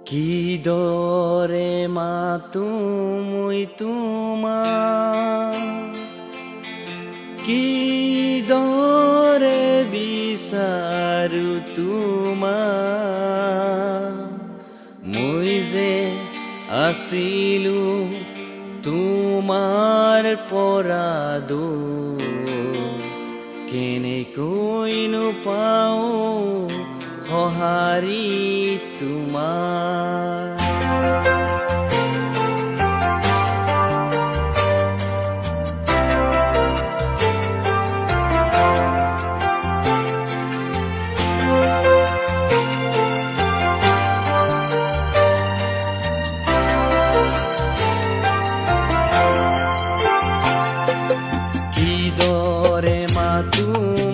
কিদৰে মাতো মই তোমাক, কিদৰে বিচাৰো তোমাক। মই যে আছিলো তোমাৰ পৰা দূৰ, কেনেকৈনো পাওঁ সঁহাৰি তোমাৰ। কিদৰে মাতো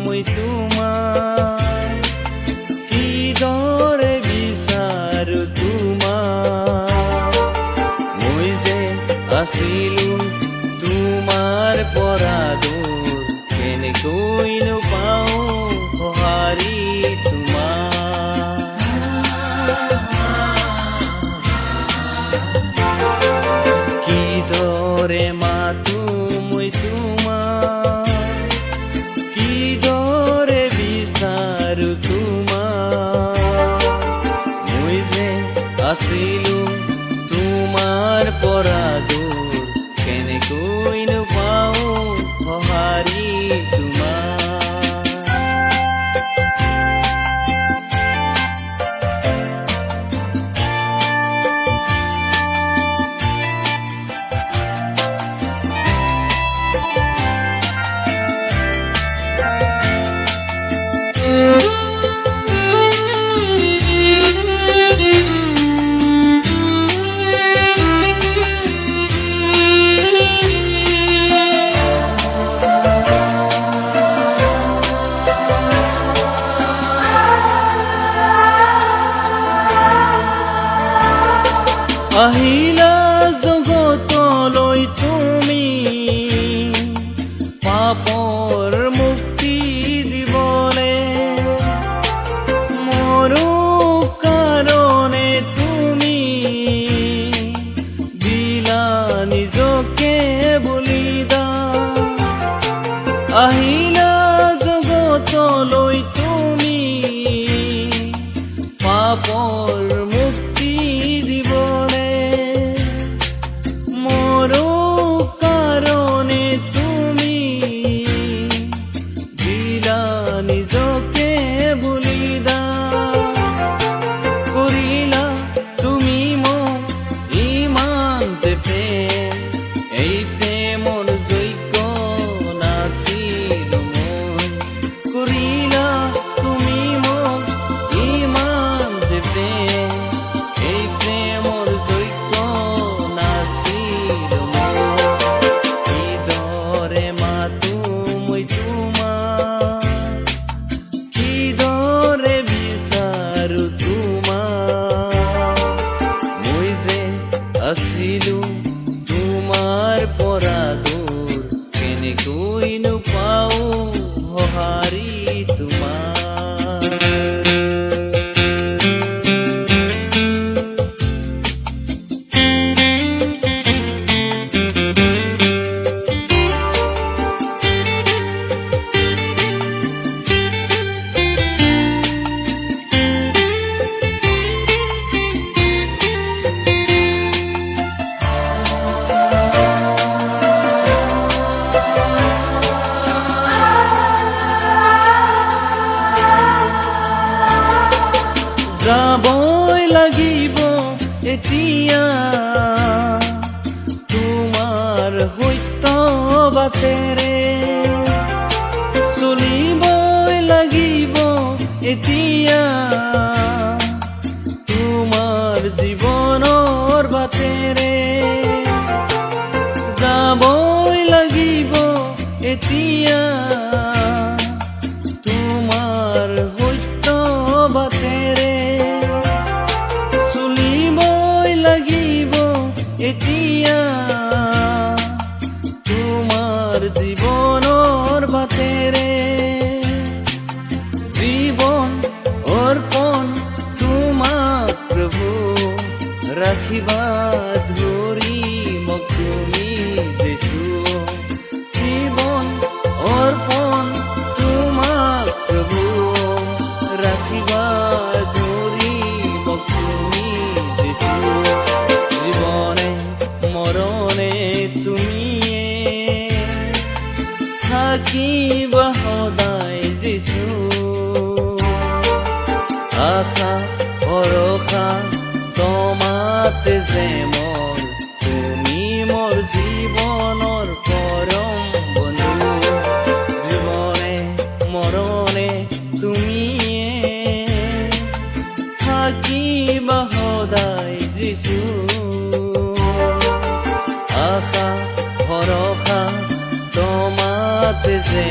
মই তোমাক, কিদৰে বিচাৰো তোমাক। মই যে আছিলো তোমাৰ পৰা দূৰ, কেনেকৈনো পাওঁ সঁহাৰি তোমাৰ। কিদৰে মাতো মই তোমাক, কিদৰে বিচাৰো তোমাক। মই যে আছিলো তোমাৰ পৰা দূৰ, কেনেকৈনো পাওঁ সঁহাৰি তোমাৰ। আহিলা জগতলৈ তুমি, পাপৰ মুক্তি দিবলে। মোৰো কাৰণে তুমি দিলা নিজকে বলিদান। আহিলা জগতলৈ তুমি, পাপৰ মুক্তি দিবলে। মোৰো কাৰণে তুমি দিলা নিজকে বলিদান। কৰিলা তুমি মোক ইমান প্ৰেম, এই প্ৰেমৰ যোগ্য নাছিলো মই। কৰিলা তুমি মোক ইমান প্ৰেম, এই প্ৰেমৰ যোগ্য নাছিলো মই। কিদৰে মাতো মই তোমাক, কিদৰে বিচাৰো তোমাক। মই যে আছিলো তোমাৰ পৰা দূৰ, কেনেকৈনো পাওঁ সঁহাৰি তোমাৰ। যাবই লাগিব এতিয়া তোমাৰ সত্য বাটেৰে, চলিবই লাগিব এতিয়া তোমাৰ জীৱনৰ বাটেৰে। যাবই লাগিব এতিয়া তোমাৰ সত্য বাটেৰে, চলিবই লাগিব এতিয়া তোমাৰ জীৱনৰ বাটেৰে। ৰাখিবা ধৰি মোক তুমি যিছু জীৱন অৰ্পণ তোমাক প্ৰভু ৰাখিবা ধৰি মোক তুমি যিছু জীৱনে মৰণে তুমিয়ে থাকিবা সদায় যিছু আশা ভৰসা তোমাতে যে মোৰ তুমি মোৰ জীৱনৰ পৰম বন্ধু জীৱনে মৰণে তুমিয়ে থাকিবা সদায় যিছু আশা ভৰসা তোমাতে যে